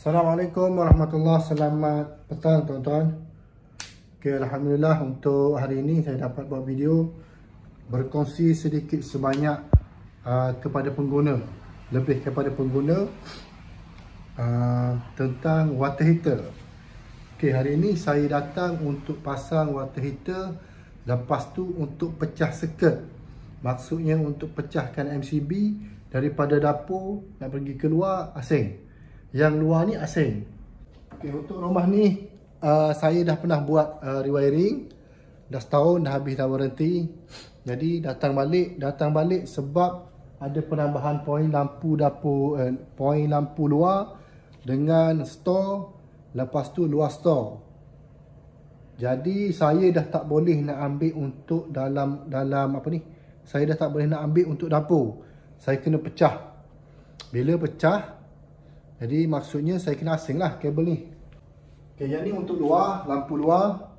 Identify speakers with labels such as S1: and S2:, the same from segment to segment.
S1: Assalamualaikum warahmatullahi wabarakatuh. Selamat petang tuan-tuan. Okay, Alhamdulillah untuk hari ini saya dapat buat video berkongsi sedikit sebanyak kepada pengguna, lebih kepada pengguna tentang water heater. Okay, hari ini saya datang untuk pasang water heater, lepas tu untuk pecah circuit. Maksudnya untuk pecahkan MCB daripada dapur nak pergi keluar asing. Yang luar ni asing. Okay, untuk rumah ni saya dah pernah buat rewiring. Dah setahun dah habis dah warranty. Jadi datang balik sebab ada penambahan poin lampu dapur, poin lampu luar dengan store, lepas tu luar store. Jadi saya dah tak boleh nak ambil untuk dalam apa ni? Saya dah tak boleh nak ambil untuk dapur. Saya kena pecah. Bila pecah, jadi maksudnya saya kena asing lah kabel ni. Okay, yang ni untuk luar, lampu luar.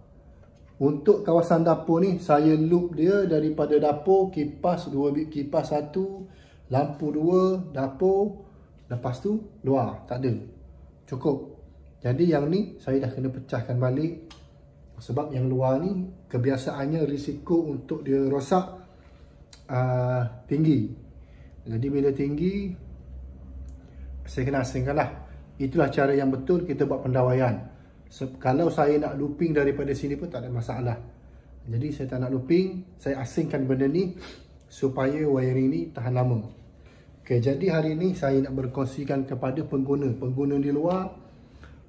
S1: Untuk kawasan dapur ni, saya loop dia daripada dapur, kipas satu, lampu dua, dapur. Lepas tu luar, tak ada. Cukup. Jadi yang ni saya dah kena pecahkan balik. Sebab yang luar ni kebiasaannya risiko untuk dia rosak tinggi. Jadi bila tinggi, saya kena asingkan lah. Itulah cara yang betul kita buat pendawaian. Kalau saya nak looping daripada sini pun tak ada masalah. Jadi saya tak nak looping, saya asingkan benda ni supaya wiring ni tahan lama. Okay, jadi hari ni saya nak berkongsikan kepada pengguna di luar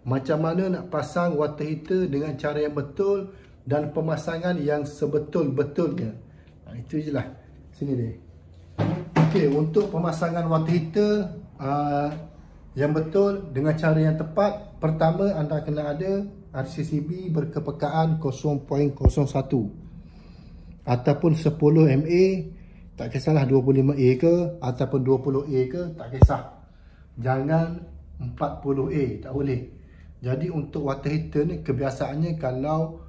S1: macam mana nak pasang water heater dengan cara yang betul dan pemasangan yang sebetul-betulnya. Itu je lah. Sini dia. Okay, untuk pemasangan water heater yang betul dengan cara yang tepat, pertama anda kena ada RCCB berkepekaan 0.01 ataupun 10 MA, tak kisahlah 25A ke ataupun 20A ke, tak kisah. Jangan 40A, tak boleh. Jadi untuk water heater ni kebiasaannya kalau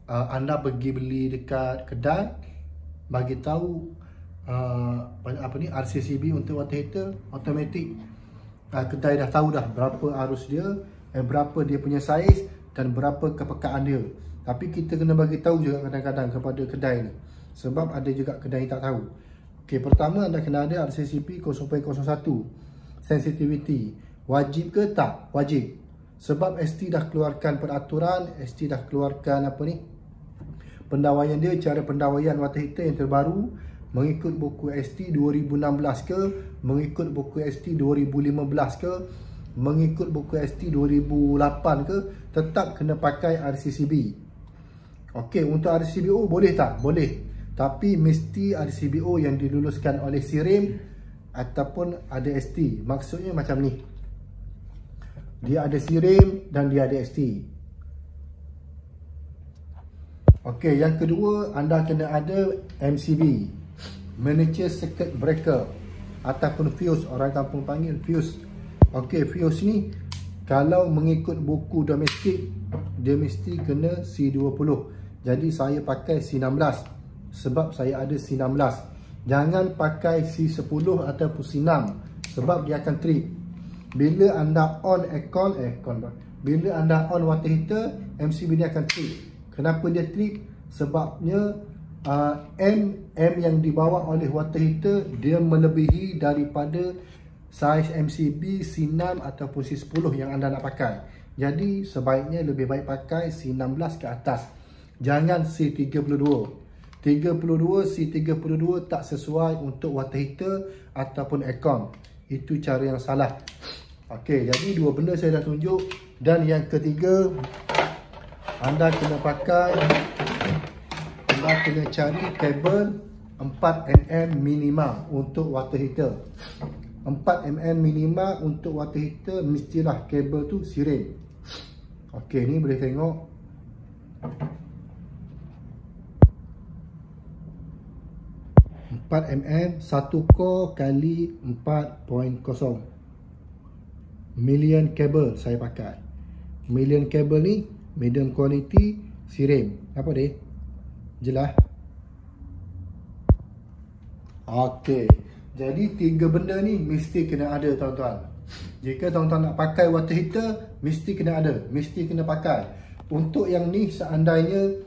S1: anda pergi beli dekat kedai, bagi tahu RCCB untuk water heater, automatik kedai dah tahu dah berapa arus dia, berapa dia punya saiz dan berapa kepekaan dia. Tapi kita kena bagi tahu juga kadang-kadang kepada kedai ni, sebab ada juga kedai yang tak tahu. Okey, pertama anda kena ada RCCB 0.01 sensitivity. Wajib ke tak? Wajib. Sebab ST dah keluarkan peraturan, ST dah keluarkan apa ni? Pendawaian dia, cara pendawaian water heater yang terbaru mengikut buku ST 2016 ke, mengikut buku ST 2015 ke, mengikut buku ST 2008 ke, tetap kena pakai RCCB. Okey, untuk RCBO boleh tak? Boleh. Tapi mesti RCBO yang diluluskan oleh SIRIM ataupun ada ST. Maksudnya macam ni. Dia ada SIRIM dan dia ada ST. Okey, yang kedua anda kena ada MCB, Miniature Circuit Breaker, ataupun fuse, orang kampung panggil fuse. Okey, fuse ni kalau mengikut buku domestik dia mesti kena C20. Jadi saya pakai C16 sebab saya ada C16. Jangan pakai C10 ataupun C6 sebab dia akan trip. Bila anda on bila anda on water heater, MCB dia akan trip. Kenapa dia trip? Sebabnya M yang dibawa oleh water heater dia melebihi daripada saiz MCB C6 ataupun C10 yang anda nak pakai. Jadi sebaiknya lebih baik pakai C16 ke atas. Jangan C32. C32 tak sesuai untuk water heater ataupun aircon. Itu cara yang salah. Okey, jadi dua benda saya dah tunjuk. Dan yang ketiga, anda kena cari kabel 4mm minima untuk water heater. 4mm minima untuk water heater mestilah kabel tu SIRIM. Okey, ni boleh tengok. satu core kali 4.0 million kabel saya pakai. Million kabel ni medium quality SIRIM. Apa dia? Jelas. Okey. Jadi tiga benda ni mesti kena ada tuan-tuan. Jika tuan-tuan nak pakai water heater, mesti kena ada, mesti kena pakai. Untuk yang ni seandainya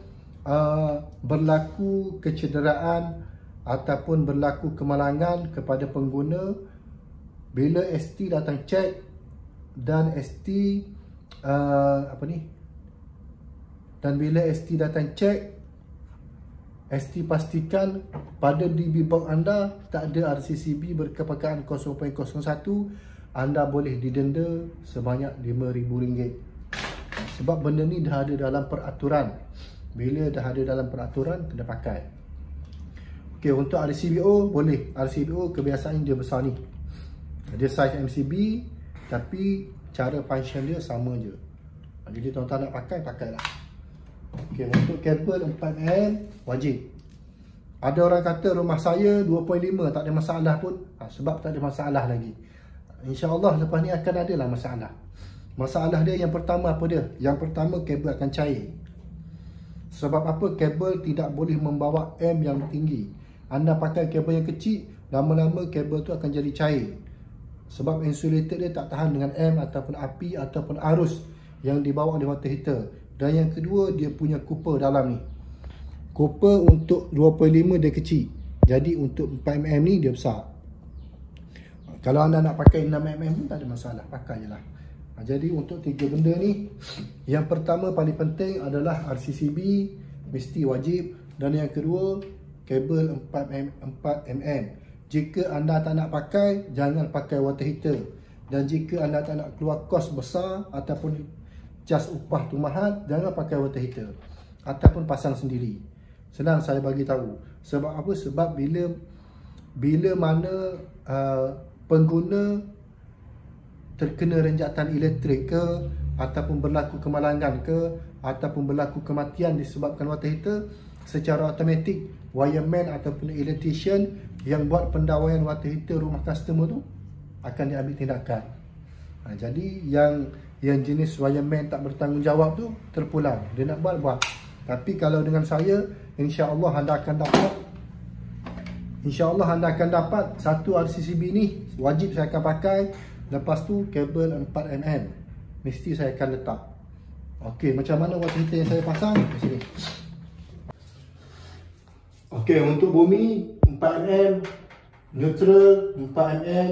S1: berlaku kecederaan ataupun berlaku kemalangan kepada pengguna, bila ST datang cek dan ST bila ST datang cek, ST pastikan pada DB box anda tak ada RCCB berkepekaan 0.01, anda boleh didenda sebanyak RM5,000. Sebab benda ni dah ada dalam peraturan. Bila dah ada dalam peraturan, kena pakai. Okey, untuk RCBO boleh. RCBO kebiasaan dia besar ni. Dia saiz MCB, tapi cara function dia sama je. Jadi tuan-tuan nak pakai, pakailah. Okey, untuk kabel 4mm wajib. Ada orang kata rumah saya 2.5 tak ada masalah pun. Sebab tak ada masalah lagi. InsyaAllah lepas ni akan ada lah masalah. Masalah dia yang pertama apa dia? Yang pertama, kabel akan cair. Sebab apa? Kabel tidak boleh membawa M yang tinggi. Anda pakai kabel yang kecil, lama-lama kabel tu akan jadi cair. Sebab insulator dia tak tahan dengan M ataupun api ataupun arus yang dibawa oleh water heater. Dan yang kedua, dia punya cooper dalam ni. Cooper untuk 2.5 dia kecil. Jadi untuk 4mm ni dia besar. Kalau anda nak pakai 6mm pun tak ada masalah, pakai je lah. Jadi untuk tiga benda ni, yang pertama paling penting adalah RCCB mesti wajib. Dan yang kedua, kabel 4mm. Jika anda tak nak pakai, jangan pakai water heater. Dan jika anda tak nak keluar kos besar ataupun cas upah tu mahal, jangan pakai water heater ataupun pasang sendiri. Senang saya bagi tahu. Sebab apa? Sebab bila mana pengguna terkena renjatan elektrik ke, ataupun berlaku kemalangan ke, ataupun berlaku kematian disebabkan water heater, secara automatik wireman ataupun electrician yang buat pendawaian water heater rumah customer tu akan diambil tindakan. Jadi yang jenis wireman tak bertanggungjawab tu terpulang. Dia nak buat. Tapi kalau dengan saya, insya-Allah anda akan dapat satu RCCB ni wajib saya akan pakai. Lepas tu kabel 4mm mesti saya akan letak. Okey, macam mana water heater yang saya pasang? Di sini. Okey, untuk bumi 4mm, neutral 4mm,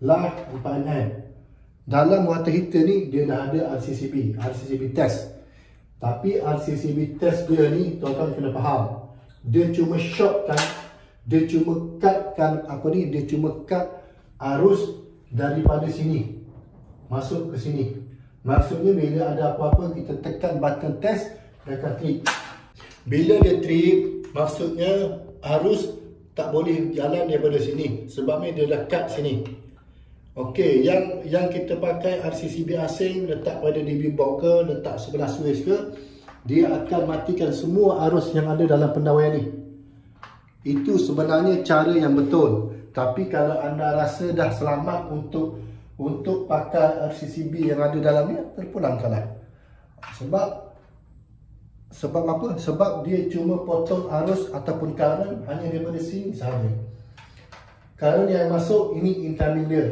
S1: light 4mm. Dalam water heater ni dia dah ada RCCB test. Tapi RCCB test dia ni tuan-tuan kena faham. Dia cuma shortkan, dia cuma cut arus daripada sini masuk ke sini. Maksudnya bila ada apa-apa kita tekan button test, dia akan trip. Bila dia trip, maksudnya arus tak boleh jalan daripada sini. Sebabnya dia dah cut sini. Okey, yang kita pakai RCCB asing, letak pada DB box ke, letak sebelah switch ke, dia akan matikan semua arus yang ada dalam pendawaian ni. Itu sebenarnya cara yang betul. Tapi kalau anda rasa dah selamat untuk pakai RCCB yang ada dalamnya, terpulangkanlah. Sebab apa? Sebab dia cuma potong arus ataupun current hanya daripada sini sahaja. Current yang masuk ini incoming dia.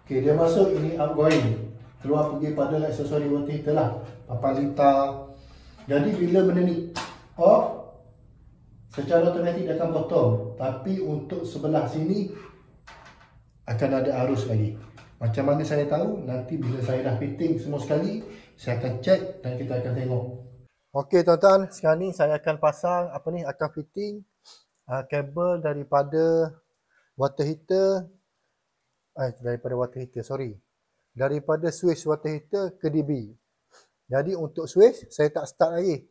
S1: Okey, dia masuk ini outgoing. Keluar pergi pada aksesori water heater lah. Papan litar. Jadi bila benda ni off, secara automatik dia akan potong. Tapi untuk sebelah sini akan ada arus lagi. Macam mana saya tahu? Nanti bila saya dah fitting semua sekali, saya akan cek dan kita akan tengok. Okey tuan-tuan, sekarang ni saya akan pasang akan fitting kabel daripada water heater daripada switch water heater ke DB. Jadi untuk switch saya tak start lagi.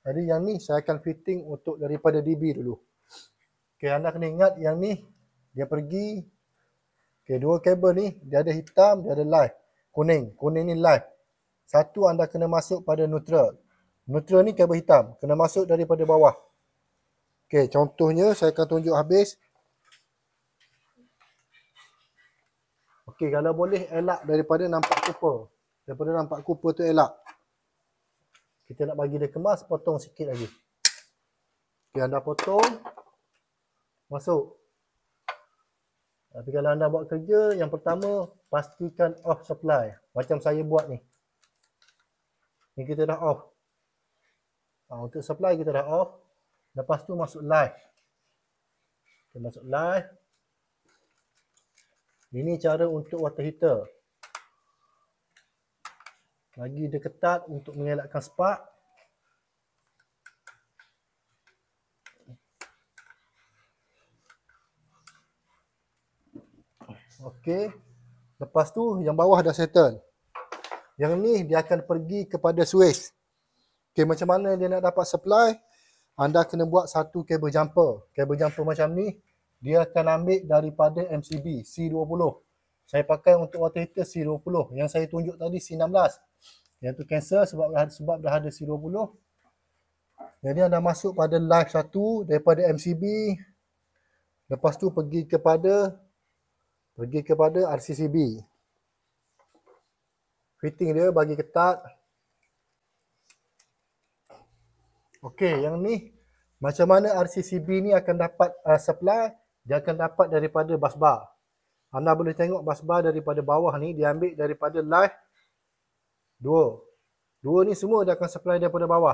S1: Jadi yang ni saya akan fitting untuk daripada DB dulu. Okey, anda kena ingat yang ni dia pergi. Okey, dua kabel ni dia ada hitam, dia ada light. Kuning ni light. Satu anda kena masuk pada neutral. Neutral ni kabel hitam, kena masuk daripada bawah. Okey, contohnya saya akan tunjuk habis. Okey, kalau boleh elak daripada nampak cooper. Daripada nampak cooper tu elak. Kita nak bagi dia kemas, potong sikit lagi. Okey, anda potong. Masuk. Tapi kalau anda buat kerja, yang pertama pastikan off supply. Macam saya buat ni. Ni kita dah off. Untuk supply kita dah off. Lepas tu masuk live. Kita masuk live. Ini cara untuk water heater. Lagi dia ketat untuk mengelakkan spark. Okey. Lepas tu yang bawah dah settle. Yang ni dia akan pergi kepada switch. Okey, macam mana dia nak dapat supply? Anda kena buat satu kabel jumper. Kabel jumper macam ni, dia akan ambil daripada MCB C20. Saya pakai untuk water heater C20. Yang saya tunjuk tadi C16. Yang tu cancel sebab dah ada C20. Jadi anda masuk pada live 1 daripada MCB. Lepas tu pergi kepada RCCB. Fitting dia bagi ketat. Okey, yang ni macam mana RCCB ni akan dapat supply? Dia akan dapat daripada busbar. Anda boleh tengok busbar daripada bawah ni dia ambil daripada live 2. 2 ni semua dia akan supply daripada bawah.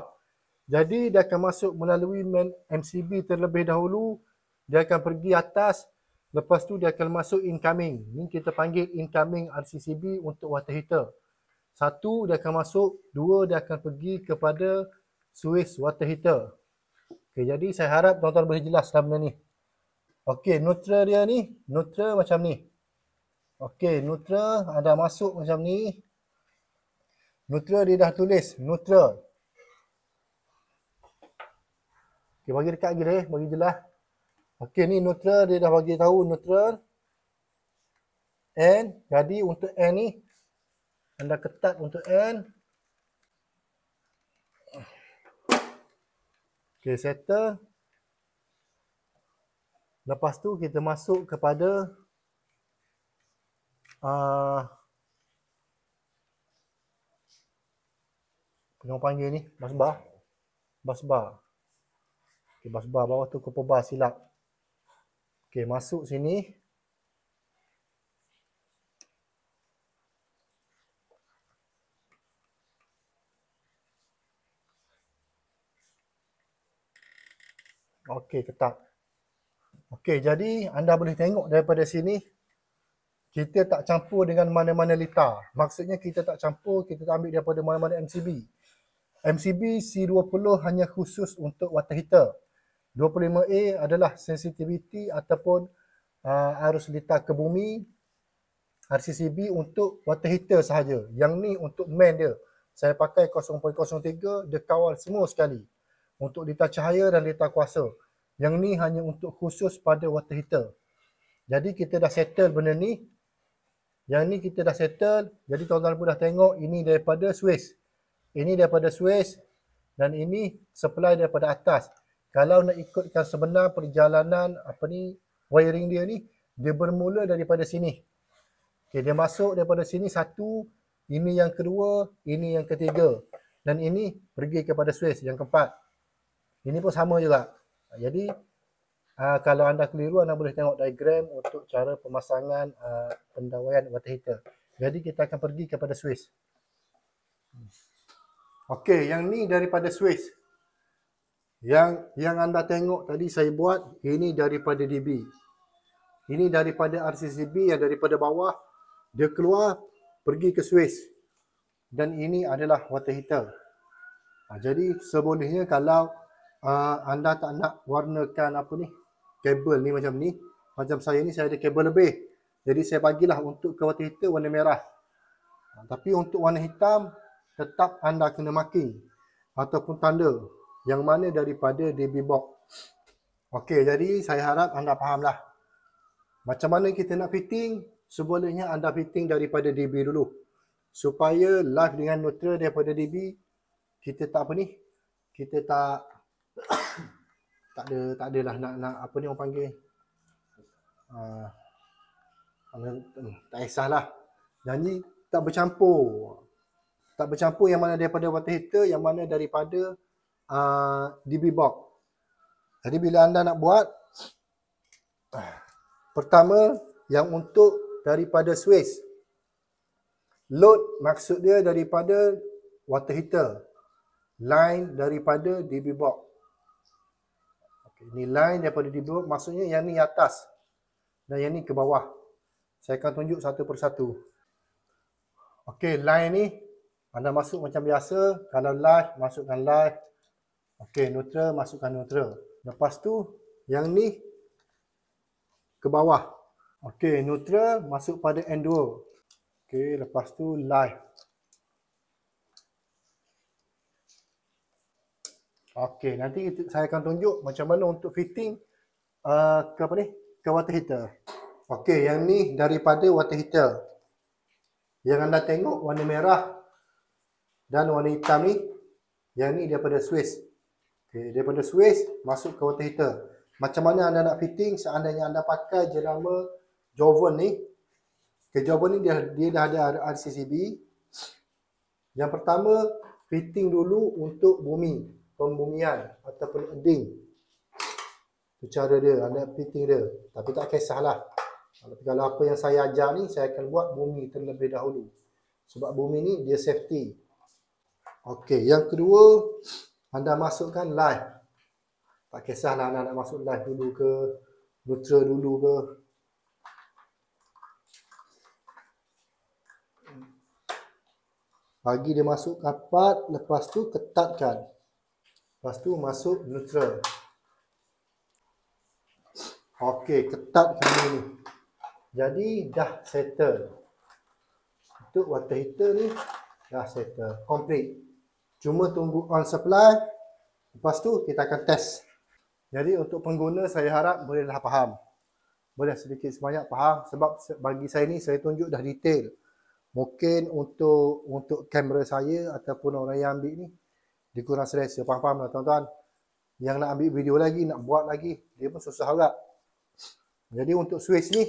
S1: Jadi dia akan masuk melalui main MCB terlebih dahulu. Dia akan pergi atas. Lepas tu dia akan masuk incoming. Ni kita panggil incoming RCCB untuk water heater. 1 dia akan masuk, 2 dia akan pergi kepada switch water heater. Okey, jadi saya harap tuan-tuan boleh jelas dalam benda ni. Okey, neutral dia ni, neutral macam ni. Okey, neutral ada masuk macam ni. Neutral dia dah tulis, neutral. Okey, bagi dekat lagi deh, bagi jelas. Okey, ni neutral dia dah bagi tahu neutral. N, jadi untuk N ni anda ketat untuk N. Okay, settle. Lepas tu kita masuk kepada apa yang panggil ni? Busbar. Busbar. Okay, busbar bawah tu copper bar silap. Okay, masuk sini. Okey, ketat. Okey, jadi anda boleh tengok daripada sini kita tak campur dengan mana-mana litar. Maksudnya kita tak campur, kita tak ambil daripada mana-mana MCB. MCB C20 hanya khusus untuk water heater. 25A adalah sensitivity ataupun arus litar ke bumi. RCCB untuk water heater sahaja. Yang ni untuk main dia. Saya pakai 0.03, dia kawal semua sekali. Untuk litar cahaya dan litar kuasa. Yang ni hanya untuk khusus pada water heater. Jadi kita dah settle benda ni. Yang ni kita dah settle. Jadi tuan-tuan pun dah tengok ini daripada switch. Ini daripada switch. Dan ini supply daripada atas. Kalau nak ikutkan sebenar perjalanan wiring dia ni, dia bermula daripada sini. Okay, dia masuk daripada sini satu. Ini yang kedua, ini yang ketiga. Dan ini pergi kepada switch yang keempat. Ini pun sama juga. Jadi kalau anda keliru, anda boleh tengok diagram untuk cara pemasangan pendawaian water heater. Jadi kita akan pergi kepada switch. Okey, yang ni daripada switch. Yang anda tengok tadi saya buat, ini daripada DB. Ini daripada RCCB yang daripada bawah. Dia keluar, pergi ke switch. Dan ini adalah water heater. Jadi sebolehnya kalau anda tak nak warnakan kabel ni macam ni. Macam saya ni, saya ada kabel lebih. Jadi saya bagilah untuk ke water heater warna merah. Tapi untuk warna hitam, tetap anda kena marking ataupun tanda yang mana daripada DB box. Okey, jadi saya harap anda fahamlah. Macam mana kita nak fitting, sebolehnya anda fitting daripada DB dulu. Supaya live dengan neutral daripada DB, kita tak kita tak adalah nak orang panggil. Tak kisahlah. Jadi tak bercampur. Tak bercampur yang mana daripada water heater, yang mana daripada DB box. Jadi bila anda nak buat, pertama yang untuk daripada Swiss. Load maksud dia daripada water heater. Line daripada DB box. Okay, ni line daripada DB box, maksudnya yang ni atas dan yang ni ke bawah. Saya akan tunjuk satu persatu. Okey, line ni anda masuk macam biasa. Kalau live, masukkan live. Okey, neutral, masukkan neutral. Lepas tu, yang ni ke bawah. Okey, neutral masuk pada N2. Okey, lepas tu live. Okey, nanti saya akan tunjuk macam mana untuk fitting ke apa ni? Ke water heater. Okey, yang ni daripada water heater. Yang anda tengok warna merah dan warna hitam ni, yang ni daripada Swiss. Okey, daripada Swiss masuk ke water heater. Macam mana anda nak fitting seandainya anda pakai jenama Jovan ni? Okay, Jovan ni dia dah ada RCCB. Yang pertama, fitting dulu untuk bumi, pembumian ataupun edding. Itu cara dia, anda fitting dia. Tapi tak kisahlah. Kalau apa yang saya ajar ni, saya akan buat bumi terlebih dahulu. Sebab bumi ni dia safety. Okey, yang kedua, anda masukkan live. Tak kisahlah anda nak masuk live dulu ke, neutral dulu ke. Bagi dia masuk rapat, lepas tu ketatkan. Lepas tu masuk neutral. Okey, ketatkan ini. Jadi dah settle. Untuk water heater ni dah settle, complete. Cuma tunggu on supply. Lepas tu kita akan test. Jadi untuk pengguna saya harap bolehlah faham. Boleh sedikit sebanyak faham sebab bagi saya ni saya tunjuk dah detail. Mungkin untuk kamera saya ataupun orang yang ambil ni dia kurang selesa. Faham lah tuan-tuan. Yang nak ambil video lagi, nak buat lagi, dia pun susah agak. Jadi untuk switch ni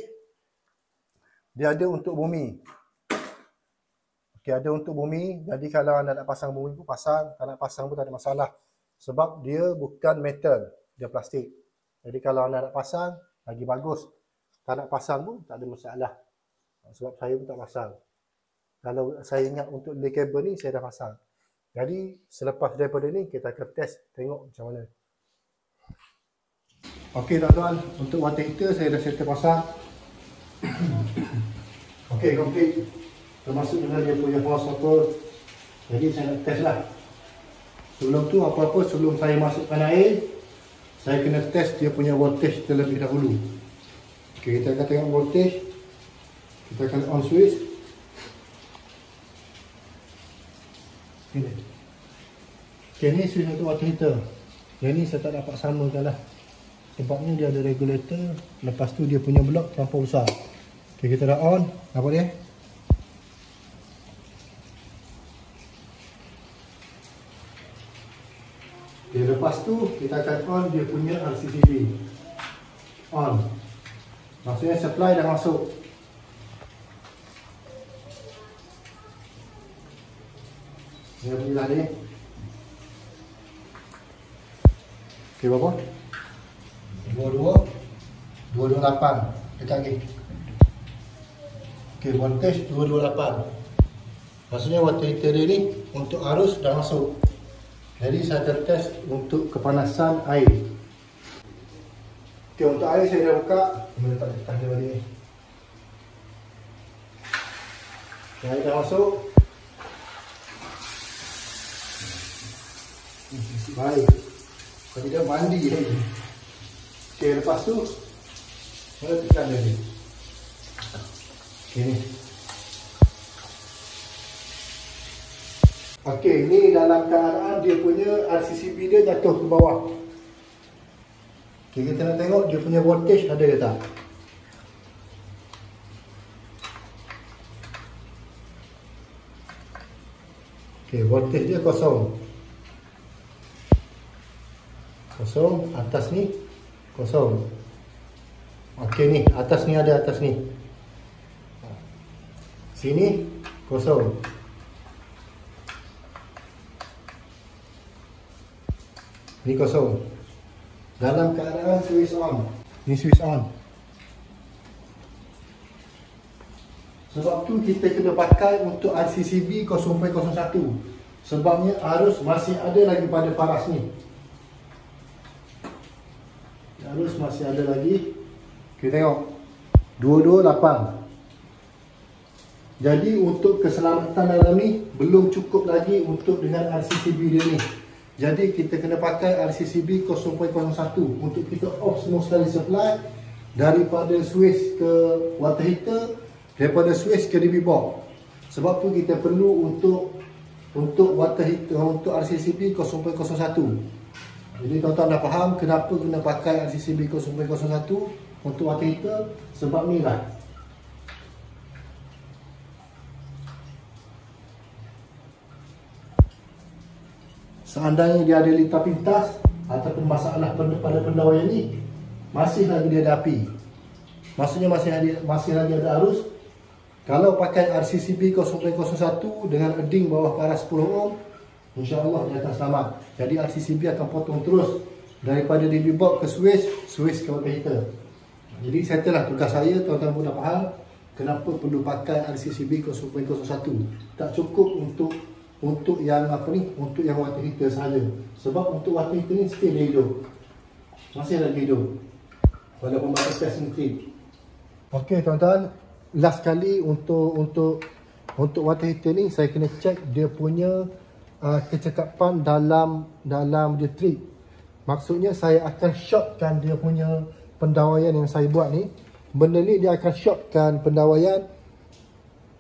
S1: dia ada untuk bumi. Okey, ada untuk bumi. Jadi kalau anda nak pasang bumi pun pasang, tak nak pasang pun tak ada masalah. Sebab dia bukan metal, dia plastik. Jadi kalau anda nak pasang, lagi bagus. Tak nak pasang pun tak ada masalah. Sebab saya pun tak pasang. Kalau saya ingat untuk lay kabel ni, saya dah pasang. Jadi selepas daripada ni, kita akan test, tengok macam mana. Okey tuan-tuan, untuk water heater saya dah settle pasang. Okey, complete. Termasuk dengan dia punya hose apa. Jadi saya nak test lah. Sebelum tu apa-apa, sebelum saya masukkan air, saya kena test dia punya voltage terlebih dahulu. Okey, kita akan tengok voltage. Kita akan on switch. Ini. Okey, ni switch untuk water heater. Yang ni saya tak dapat samakan lah. Sebabnya dia ada regulator. Lepas tu dia punya blok terlampau besar. Okey, kita dah on. Nampak dia? Okay, lepas tu kita akan on dia punya RCCB. On. Maksudnya supply dah masuk. Ini bunyilah ni. Okey, berapa? 228. Dekat lagi. Okey, voltage 228. Maksudnya water heater dia ni untuk arus dah masuk. Jadi saya akan test untuk kepanasan air. Okey, untuk air saya dah buka. Mana tak letak dia balik ni. Air dah masuk. Baik. Kalau dia mandi lagi. Okey, lepas tu mana tekan dia ni. Okey ni. Okey, ni dalam keadaan dia punya RCCB dia jatuh ke bawah. Okey, kita nak tengok dia punya voltage ada ke tak. Okey, voltage dia kosong. Kosong, atas ni kosong. Okey ni, atas ni ada, atas ni. Sini kosong. Ni kosong. Dalam keadaan switch on. Ni switch on. Sebab tu kita kena pakai untuk RCCB 0.01. Sebabnya arus masih ada lagi pada paras ni. Arus masih ada lagi. Kita tengok 228. Jadi untuk keselamatan dalam ni belum cukup lagi untuk dengan RCCB dia ni. Jadi kita kena pakai RCCB 0.01 untuk kita off semua sekali supply daripada switch ke water heater, daripada switch ke DB box. Sebab tu kita perlu untuk water heater, untuk RCCB 0.01. Jadi tuan-tuan dah faham kenapa kena pakai RCCB 0.01 untuk water heater, sebab ni lah. Seandainya dia ada litar pintas ataupun masalah pada pendawaian ni, masih lagi dia ada api, maksudnya masih lagi ada arus. Kalau pakai RCCB 0.01 dengan edding bawah paras 10 ohm, insya-Allah dia akan selamat. Jadi RCCB akan potong terus daripada DB box ke switch ke water heater. Jadi settle lah tugas saya. Tuan-tuan pun dah faham kenapa perlu pakai RCCB 0.01. Tak cukup untuk yang apa ni, untuk yang water heater sahaja. Sebab untuk water heater ni still dia hidup, masih lagi hidup walaupun masa test ni. Okey tuan-tuan, last kali untuk water heater ni saya kena check dia punya kecekapan dalam dia trip. Maksudnya saya akan shortkan dia punya pendawaian yang saya buat ni. Benda ni dia akan shortkan pendawaian.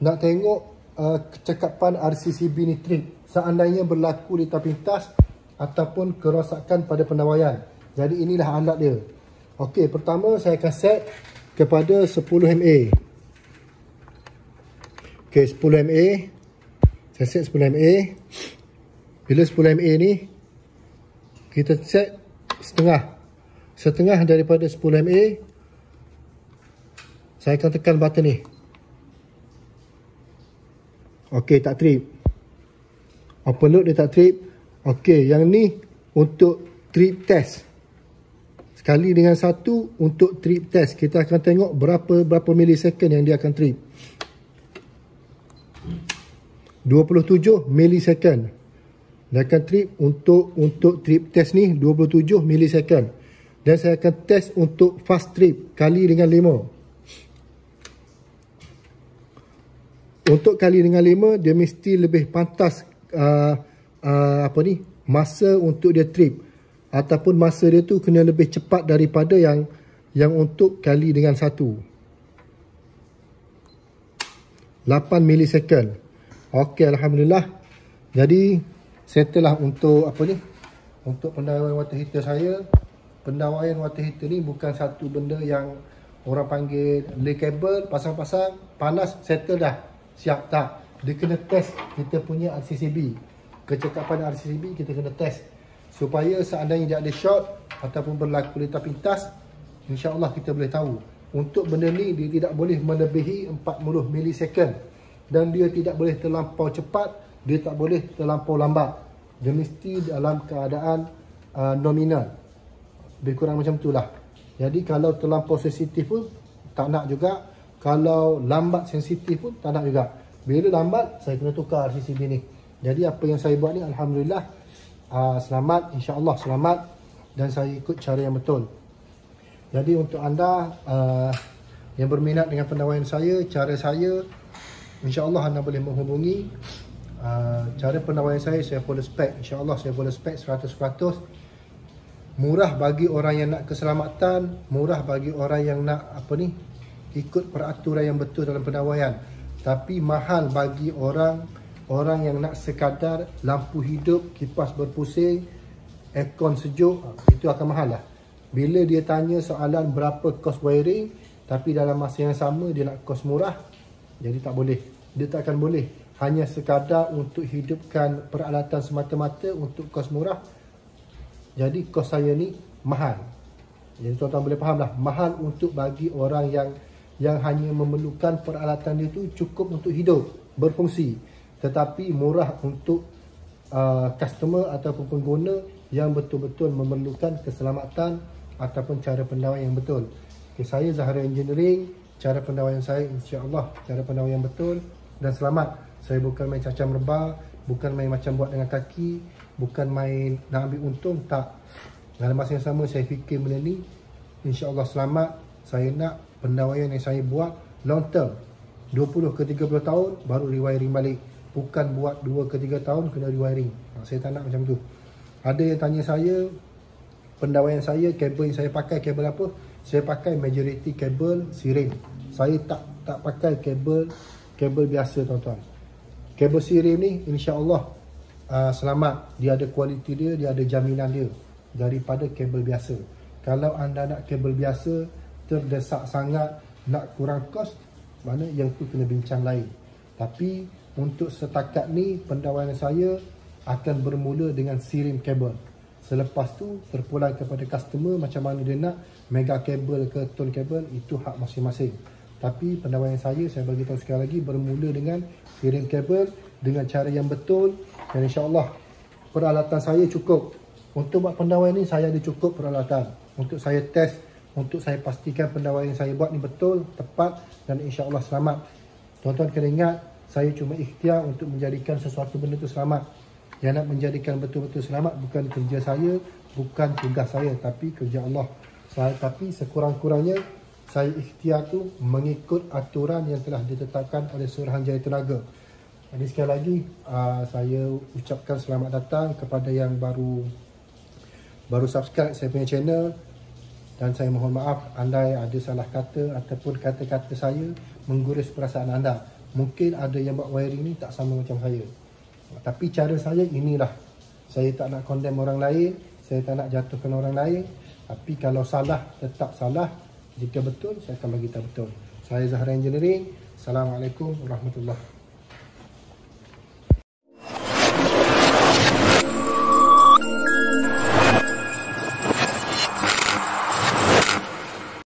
S1: Nak tengok kecekapan RCCB ni trip seandainya berlaku litar pintas ataupun kerosakan pada pendawaian. Jadi inilah alat dia. Okey, pertama saya akan set kepada 10 mA. Okey, 10 mA. Saya set 10 mA. Bila 10 mA ni kita set setengah daripada 10 mA. Saya akan tekan button ni. Okey, tak trip. Open load dia tak trip. Okey, yang ni untuk trip test. Sekali dengan satu untuk trip test. Kita akan tengok berapa millisecond yang dia akan trip. 27 millisecond. Dia akan trip untuk trip test ni 27 millisecond. Dan saya akan test untuk fast trip kali dengan 5. Untuk kali dengan 5 dia mesti lebih pantas masa untuk dia trip, ataupun masa dia tu kena lebih cepat daripada yang untuk kali dengan 1. 8 millisecond. Okey, alhamdulillah. Jadi settle lah untuk untuk pendawaian water heater saya. Pendawaian water heater ni bukan satu benda yang orang panggil lay kabel, pasang-pasang, panas, settle dah. Siap, tak. Dia kena test kita punya RCCB. Kecekapan RCCB kita kena test. Supaya seandainya dia ada short ataupun berlaku litar pintas, insya-Allah kita boleh tahu. Untuk benda ni dia tidak boleh melebihi 40 millisecond. Dan dia tidak boleh terlampau cepat, dia tak boleh terlampau lambat. Dia mesti dalam keadaan nominal. Lebih kurang macam itulah. Jadi kalau terlampau sensitif pun tak nak juga. Kalau lambat sensitif pun tak nak juga. Bila lambat, saya kena tukar RCCB ni. Jadi apa yang saya buat ni, alhamdulillah selamat, insya-Allah selamat. Dan saya ikut cara yang betul. Jadi untuk anda yang berminat dengan pendawaian saya, cara saya, insya-Allah anda boleh menghubungi. Cara pendawaian saya follow spek. InsyaAllah saya follow spek 100%. Murah bagi orang yang nak keselamatan, murah bagi orang yang nak ikut peraturan yang betul dalam pendawaian. Tapi mahal bagi orang yang nak sekadar lampu hidup, kipas berpusing, aircon sejuk. Itu akan mahal lah. Bila dia tanya soalan berapa kos wiring, tapi dalam masa yang sama dia nak kos murah, jadi tak boleh. Dia tak akan boleh. Hanya sekadar untuk hidupkan peralatan semata-mata untuk kos murah. Jadi kos saya ni mahal. Jadi tuan-tuan boleh faham lah. Mahal untuk bagi orang yang hanya memerlukan peralatan dia tu cukup untuk hidup, berfungsi. Tetapi murah untuk customer ataupun pengguna yang betul-betul memerlukan keselamatan ataupun cara pendawaian yang betul. Okay, saya Zahra Engineering cara pendawaian saya, insya-Allah cara pendawaian betul dan selamat. Saya bukan main cacam rebah, bukan main macam buat dengan kaki, bukan main nak ambil untung, tak. Dalam masa yang sama saya fikir benda ni, insya-Allah selamat. Saya nak pendawaian yang saya buat long term, 20 ke 30 tahun baru rewiring balik. Bukan buat 2 ke 3 tahun kena rewiring. Saya tak nak macam tu. Ada yang tanya saya, pendawaian saya, kabel yang saya pakai kabel apa? Saya pakai majority kabel sirim. Saya tak pakai kabel biasa, tuan-tuan. Kabel sirim ni insya-Allah selamat. Dia ada kualiti dia, dia ada jaminan dia daripada kabel biasa. Kalau anda nak kabel biasa terdesak sangat, nak kurang kos, mana yang tu kena bincang lain. Tapi untuk setakat ni pendawaian saya akan bermula dengan sirim kabel. Selepas tu terpulang kepada customer macam mana dia nak, mega kabel ke tone kabel, itu hak masing-masing. Tapi pendawaian saya bagi tahu sekali lagi, bermula dengan sirim kabel dengan cara yang betul, dan insya-Allah peralatan saya cukup. Untuk buat pendawaian ni saya ada cukup peralatan untuk saya test, untuk saya pastikan pendawaian yang saya buat ni betul, tepat dan insya-Allah selamat. Tuan-tuan kena ingat, saya cuma ikhtiar untuk menjadikan sesuatu benda tu selamat. Yang nak menjadikan betul-betul selamat bukan kerja saya, bukan tugas saya, tapi kerja Allah. Tapi sekurang-kurangnya saya ikhtiar tu mengikut aturan yang telah ditetapkan oleh Suruhanjaya Tenaga. Jadi sekali lagi saya ucapkan selamat datang kepada yang baru subscribe saya punya channel, dan saya mohon maaf andai ada salah kata ataupun kata-kata saya menggurus perasaan anda. Mungkin ada yang buat wiring ni tak sama macam saya, tapi cara saya inilah. Saya tak nak condemn orang lain, saya tak nak jatuhkan orang lain. Tapi kalau salah, tetap salah. Jika betul, saya akan bagi tahu betul. Saya Zahra Engineering. Assalamualaikum warahmatullahi wabarakatuh.